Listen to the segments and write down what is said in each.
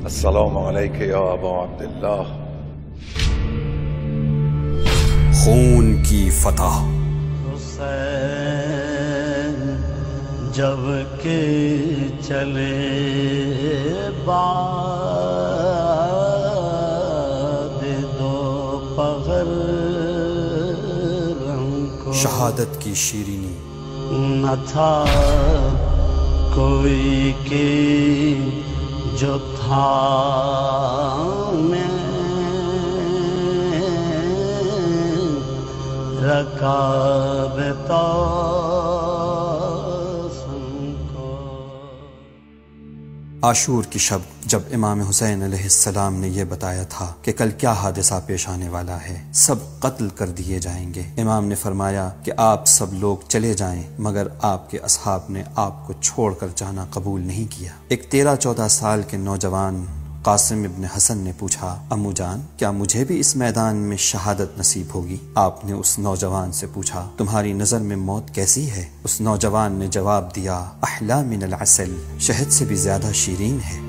السلام علیک یا ابا عبداللہ۔ خون کی فتح۔ حسین جب کہ چلے بعد دوپہر کو شہادت کی شیرینی نہ تھا کوئی کہ جو تھا میں رکاب عاشور کی شب جب امام حسین علیہ السلام نے یہ بتایا تھا کہ کل کیا حادثہ پیش آنے والا ہے، سب قتل کر دیے جائیں گے، امام نے فرمایا کہ آپ سب لوگ چلے جائیں، مگر آپ کے اصحاب نے آپ کو چھوڑ کر جانا قبول نہیں کیا۔ ایک 13-14 سال کے نوجوان قاسم ابن حسن نے پوچھا، امو جان کیا مجھے بھی اس میدان میں شہادت نصیب ہوگی؟ آپ نے اس نوجوان سے پوچھا تمہاری نظر میں موت کیسی ہے؟ اس نوجوان نے جواب دیا، احلی من العسل، شہد سے بھی زیادہ شیرین ہے،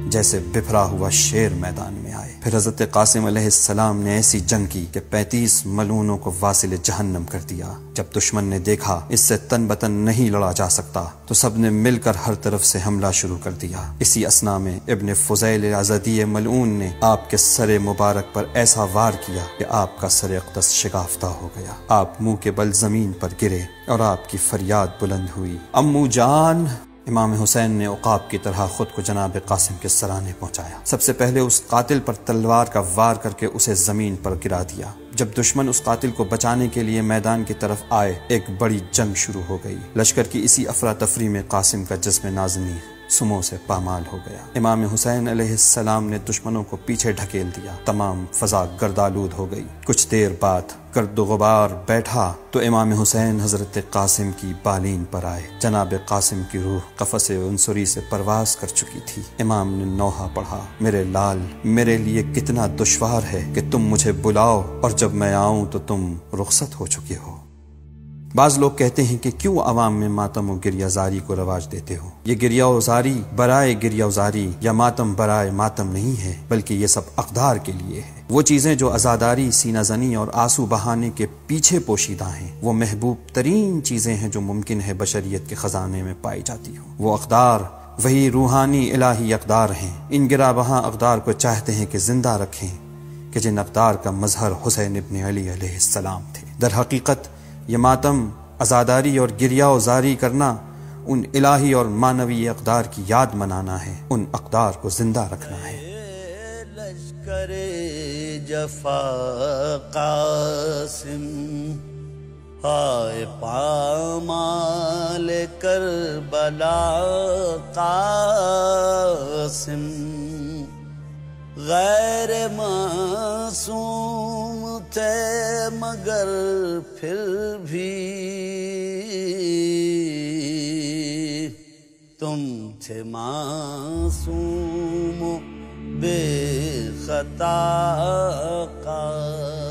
جیسے بپھرا ہوا شیر میدان میں آئے۔ پھر حضرت قاسم علیہ السلام نے ایسی جنگ کی کہ 35 ملعونوں کو واصل جہنم کر دیا۔ جب دشمن نے دیکھا اس سے تن بتن نہیں لڑا جا سکتا تو سب نے مل کر ہر طرف سے حملہ شروع کر دیا۔ اسی اثنا میں ابن فضیل ازدی ملعون نے آپ کے سر مبارک پر ایسا وار کیا کہ آپ کا سر اقدس شگافتہ ہو گیا، آپ منہ کے بل زمین پر گرے اور آپ کی فریاد بلند ہوئی، امو جان۔ امام حسین نے عقاب کی طرح خود کو جناب قاسم کے سرانے پہنچایا۔ سب سے پہلے اس قاتل پر تلوار کا وار کر کے اسے زمین پر گرا دیا۔ جب دشمن اس قاتل کو بچانے کے لیے میدان کی طرف آئے، ایک بڑی جنگ شروع ہو گئی۔ لشکر کی اسی افراتفری میں قاسم کا جسم نازنی سمو سے پامال ہو گیا۔ امام حسین علیہ السلام نے دشمنوں کو پیچھے ڈھکیل دیا، تمام فضا گردآلود ہو گئی۔ کچھ دیر بعد گرد و غبار بیٹھا تو امام حسین حضرت قاسم کی بالین پر آئے۔ جناب قاسم کی روح قفس عنصری سے پرواز کر چکی تھی۔ امام نے نوحہ پڑھا، میرے لال، میرے لیے کتنا دشوار ہے کہ تم مجھے بلاؤ اور جب میں آؤں تو تم رخصت ہو چکے ہو۔ بعض لوگ کہتے ہیں کہ کیوں عوام میں ماتم و گریہ زاری کو رواج دیتے ہو؟ یہ گریہ و زاری برائے گریہ و زاری یا ماتم برائے ماتم نہیں ہے، بلکہ یہ سب اقدار کے لیے ہے۔ وہ چیزیں جو عزاداری، سینہ زنی اور آنسو بہانے کے پیچھے پوشیدہ ہیں، وہ محبوب ترین چیزیں ہیں جو ممکن ہے بشریت کے خزانے میں پائی جاتی ہوں۔ وہ اقدار وہی روحانی الہی اقدار ہیں۔ ان گرا بہاں اقدار کو چاہتے ہیں کہ زندہ رکھیں کہ جن اقدار کا مظہر حسین ابن علی علیہ السلام تھے۔ در حقیقت یہ ماتم، عزاداری اور گریہ و زاری کرنا ان الہی اور معنوی اقدار کی یاد منانا ہے، ان اقدار کو زندہ رکھنا ہے۔ لشکر جفا قاسم ہائے پامال کربلا قاسم، غیر معصوم تھے مگر پھر بھی تم تھے معصوم و بے خطا قاسم۔